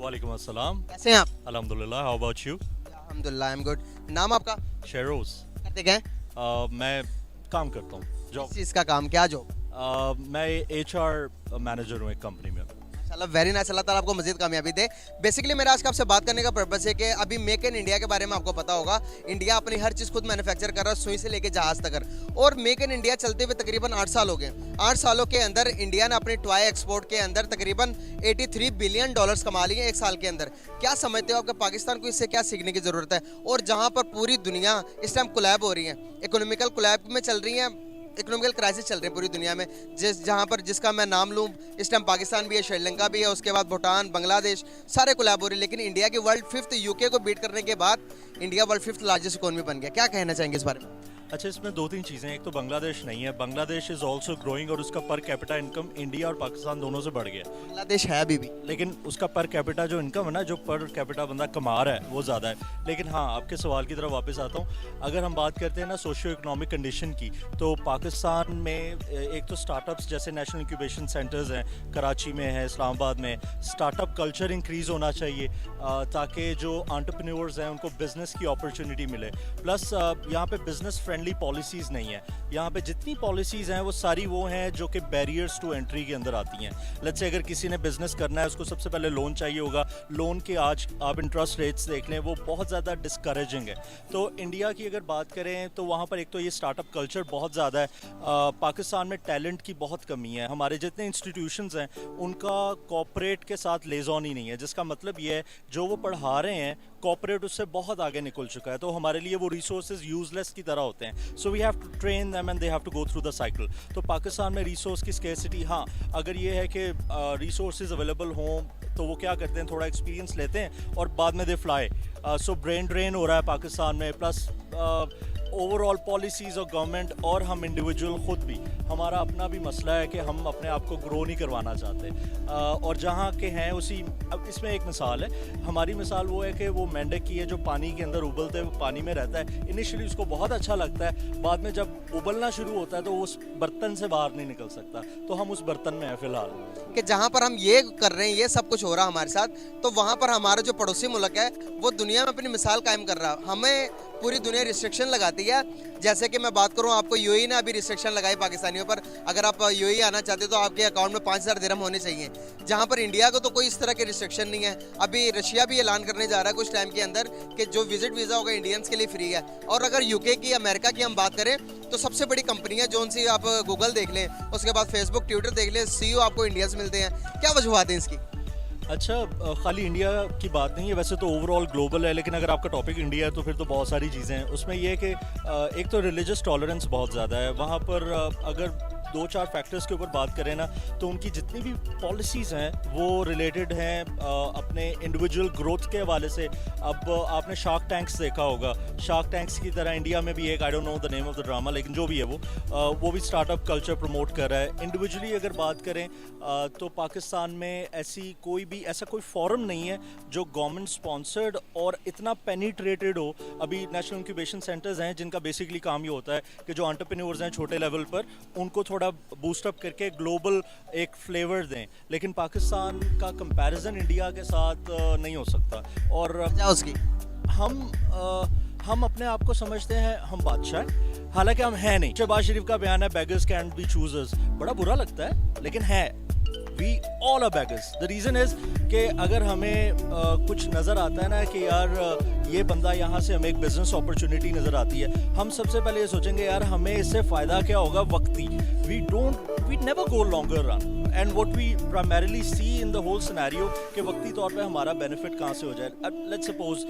वालेकुम अस्सलाम। कैसे हैं आप? अल्हम्दुलिल्लाह, हाउ अबाउट यू? अल्हम्दुलिल्लाह, आई एम गुड। नाम आपका? शेरोज़। करते क्या हैं? मैं काम करता हूँ, किस जॉब। चीज़ का काम, क्या जॉब? मैं एचआर मैनेजर हूँ एक कंपनी में। माशाल्लाह, वेरी नाइस। अल्लाह ताला आपको मज़ीद कामयाबी दे। बेसिकली मेरा आज का आपसे बात करने का पर्पस है कि अभी मेक इन इंडिया के बारे में आपको पता होगा। इंडिया अपनी हर चीज़ खुद मैन्युफैक्चर कर रहा है, सुई से लेके जहाज़ तक। और मेक इन इंडिया चलते हुए तकरीबन 8 साल हो गए। 8 सालों के अंदर इंडिया ने अपने टॉय एक्सपोर्ट के अंदर तकरीबन 83 बिलियन डॉलर्स कमा लिए एक साल के अंदर। क्या समझते हो आपके पाकिस्तान को इससे क्या सीखने की ज़रूरत है? और जहाँ पर पूरी दुनिया इस टाइम कोलैब हो रही है, इकोनॉमिकल कोलैब में चल रही है, इकोनॉमिकल क्राइसिस चल रही है पूरी दुनिया में, जहाँ पर जिसका मैं नाम लूँ, इस टाइम पाकिस्तान भी है, श्रीलंका भी है, उसके बाद भूटान, बांग्लादेश, सारे कोलैब हो रहे हैं। लेकिन इंडिया की वर्ल्ड 5th यूके को बीट करने के बाद India world 5th largest economy बन गया। क्या कहना चाहेंगे इस बारे में? अच्छा, इसमें दो तीन चीज़ें हैं। एक तो बांग्लादेश नहीं है, बांग्लादेश इज़ ऑल्सो ग्रोइंग और उसका पर कैपिटा इनकम इंडिया और पाकिस्तान दोनों से बढ़ गया। बांग्लादेश है अभी भी, लेकिन उसका पर कैपिटा जो इनकम है ना, जो पर कैपिटा बंदा कमा रहा है वो ज़्यादा है। लेकिन हाँ, आपके सवाल की तरफ वापस आता हूँ। अगर हम बात करते हैं ना सोशियो इकोनॉमिक कंडीशन की, तो पाकिस्तान में एक तो स्टार्टअप्स जैसे नेशनल इंक्यूबेशन सेंटर्स हैं, कराची में है, इस्लामाबाद में। स्टार्टअप कल्चर इंक्रीज़ होना चाहिए ताकि जो एंटरप्रेन्योर्स हैं उनको बिज़नेस की अपॉर्चुनिटी मिले। प्लस यहाँ पे बिज़नेस फ्रेंडली पॉलिसीज़ नहीं है। यहाँ पे जितनी पॉलिसीज़ हैं वो सारी वो हैं जो कि बैरियर्स टू एंट्री के अंदर आती हैं। लेट्स से अगर किसी ने बिज़नेस करना है, उसको सबसे पहले लोन चाहिए होगा। लोन के आज आप इंटरेस्ट रेट्स देख लें, वो बहुत ज़्यादा डिस्करेजिंग है। तो इंडिया की अगर बात करें तो वहाँ पर एक तो ये स्टार्टअप कल्चर बहुत ज़्यादा है। पाकिस्तान में टैलेंट की बहुत कमी है। हमारे जितने इंस्टीट्यूशंस हैं उनका कॉर्पोरेट के साथ लेज़ॉन ही नहीं है, जिसका मतलब ये है जो वो पढ़ा रहे हैं कॉर्पोरेट उससे बहुत आगे निकल चुका है। तो हमारे लिए वो रिसोर्सेज यूजलेस की तरह होते हैं। So we have to train them and they have to go through the cycle. तो पाकिस्तान में रिसोर्स की स्केर्सिटी, हाँ, अगर ये है कि रिसोर्सेज अवेलेबल हों तो वो क्या करते हैं, थोड़ा एक्सपीरियंस लेते हैं और बाद में they fly. So brain drain हो रहा है पाकिस्तान में। प्लस ओवरऑल पॉलिसीज़ और गवर्नमेंट और हम इंडिविजुअल ख़ुद भी, हमारा अपना भी मसला है कि हम अपने आप को ग्रो नहीं करवाना चाहते। और जहाँ के हैं उसी, अब इसमें एक मिसाल है, हमारी मिसाल वो है कि वो मेंढक की है जो पानी के अंदर उबलते हुए पानी में रहता है। इनिशियली उसको बहुत अच्छा लगता है, बाद में जब उबलना शुरू होता है तो वो उस बर्तन से बाहर नहीं निकल सकता। तो हम उस बर्तन में हैं फ़िलहाल कि जहाँ पर हम ये कर रहे हैं, ये सब कुछ हो रहा है हमारे साथ, तो वहाँ पर हमारा जो पड़ोसी मुल्क है वो दुनिया में अपनी मिसाल कायम कर रहा है। हमें पूरी दुनिया रिस्ट्रिक्शन लगाती है। जैसे कि मैं बात करूँ, आपको यूएई ने अभी रिस्ट्रिक्शन लगाई पाकिस्तानियों पर। अगर आप यूएई आना चाहते हो तो आपके अकाउंट में 5000 दिरहम होने चाहिए, जहाँ पर इंडिया को तो कोई इस तरह के रिस्ट्रिक्शन नहीं है। अभी रशिया भी ऐलान करने जा रहा है कुछ टाइम के अंदर कि जो विजिट वीज़ा होगा इंडियंस के लिए फ्री है। और अगर यूके की, अमेरिका की हम बात करें तो सबसे बड़ी कंपनियां जो उनसी, आप गूगल देख लें, उसके बाद फेसबुक, ट्विटर देख लें, सीईओ आपको इंडियंस मिलते हैं। क्या वजूहत है इसकी? अच्छा, खाली इंडिया की बात नहीं है, वैसे तो ओवरऑल ग्लोबल है। लेकिन अगर आपका टॉपिक इंडिया है तो फिर तो बहुत सारी चीज़ें हैं उसमें। ये है कि एक तो रिलीजियस टॉलरेंस बहुत ज़्यादा है वहाँ पर। अगर दो चार फैक्टर्स के ऊपर बात करें ना, तो उनकी जितनी भी पॉलिसीज़ हैं वो रिलेटेड हैं अपने इंडिविजुअल ग्रोथ के हवाले से। अब आपने शार्क टैंक्स देखा होगा। शार्क टैंक्स की तरह इंडिया में भी एक, I don't know the name of the drama, लेकिन जो भी है वो भी स्टार्टअप कल्चर प्रमोट कर रहा है। इंडिविजुअली अगर बात करें तो पाकिस्तान में ऐसा कोई फोरम नहीं है जो गवर्नमेंट स्पॉन्सर्ड और इतना पेनिट्रेटेड हो। अभी नेशनल इंक्यूबेशन सेंटर्स हैं जिनका बेसिकली काम ये होता है कि जो एंटरप्रेन्योर्स हैं छोटे लेवल पर, उनको थोड़ा बूस्टअप करके ग्लोबल एक फ्लेवर दें। लेकिन पाकिस्तान का कंपैरिजन इंडिया के साथ नहीं हो सकता। और उसकी हम अपने आप को समझते हैं हम बादशाह हैं, हालांकि हम हैं नहीं। शहबाज शरीफ का बयान है, बेगर्स कैंट बी चूजर्स। बड़ा बुरा लगता है लेकिन है, we all are beggars. The reason is कि अगर हमें कुछ नज़र आता है ना कि यार ये बंदा, यहाँ से हमें एक बिज़नेस अपॉर्चुनिटी नज़र आती है, हम सबसे पहले ये सोचेंगे यार हमें इससे फ़ायदा क्या होगा वक्ती। We never go longer run and what we primarily see in the whole scenario कि वक्ती तौर पे हमारा बेनिफिट कहाँ से हो जाए। अब लेट्स सपोज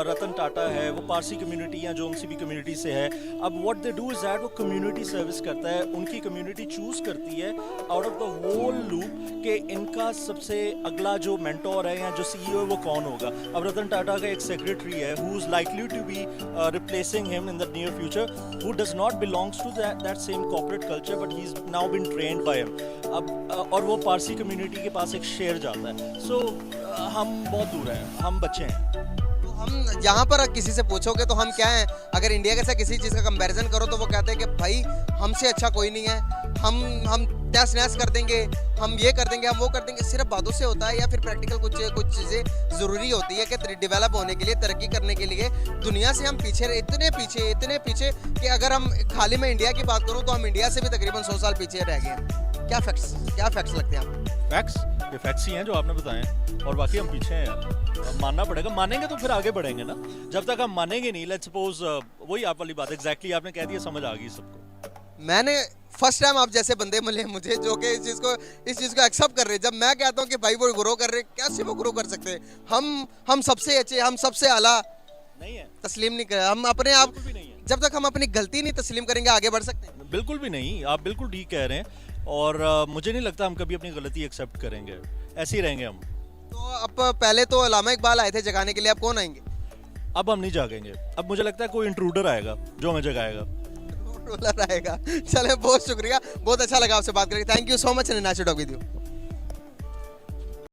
रतन टाटा है, वो पारसी कम्युनिटी या जो उनसी भी कम्युनिटी से है। अब what they do is that वो कम्युनिटी सर्विस करता है, उनकी कम्युनिटी चूज़ करती है out of the whole loop कि इनका सबसे अगला जो मेंटोर है या जो सीईओ है वो कौन होगा। अब रतन टाटा का एक सेक्रेटरी है who is likely to be replacing him in the near future, who does not belongs to that same corporate culture but he is now been trained by him. अब और वो पारसी कम्युनिटी के पास एक शेयर जाता है। सो हम बहुत दूर हैं, हम बच्चे हैं। हम जहाँ पर किसी से पूछोगे तो हम क्या हैं, अगर इंडिया के साथ किसी चीज़ का कंपैरिजन करो तो वो कहते हैं कि भाई हमसे अच्छा कोई नहीं है, हम तहस नहस कर देंगे, हम ये कर देंगे, हम वो कर देंगे, सिर्फ बातों से होता है या फिर प्रैक्टिकल कुछ चीज़ें ज़रूरी होती है कि डेवलप होने के लिए, तरक्की करने के लिए। दुनिया से हम पीछे, इतने पीछे कि अगर हम खाली मैं इंडिया की बात करूँ तो हम इंडिया से भी तकरीबन 100 साल पीछे रह गए हैं। क्या फैक्ट्स लगते हैं आपको? फैक्ट्स, ये फैक्ट्स ही हैं जो आपने बताए हैं, और बाकी हम पीछे हैं यार। अब मानना पड़ेगा, मानेंगे तो फिर आगे बढ़ेंगे ना। जब तक हम मानेंगे नहीं, लेट्स सपोज, वही आप वाली बात एग्जैक्टली आपने कह दिया, समझ आ गई सबको। मैंने फर्स्ट टाइम आप जैसे बंदे मिले मुझे जो कि इस चीज़ को एक्सेप्ट कर रहे हैं। जब मैं कहता हूँ कि भाई वो ग्रो कर रहे हैं, कैसे वो ग्रो कर सकते हैं? हम सबसे अच्छे, हम सबसे आला नहीं है, तस्लीम नहीं कर, हम अपने आप, बिल्कुल भी नहीं है, जब तक हम अपनी गलती नहीं तस्लीम करेंगे आगे बढ़ सकते हैं? बिल्कुल भी नहीं। आप बिल्कुल ठीक कह रहे हैं, और मुझे नहीं लगता हम कभी अपनी गलती एक्सेप्ट करेंगे, ऐसे ही रहेंगे हम। तो अब पहले तो अल्लामा इकबाल आए थे जगाने के लिए, अब कौन आएंगे? अब हम नहीं जागेंगे, अब मुझे लगता है कोई इंट्रूडर आएगा जो हमें जगाएगा। रोलर आएगा। चले, बहुत शुक्रिया, बहुत अच्छा लगा आपसे बात करके। Thank you so much and nice to talk with you.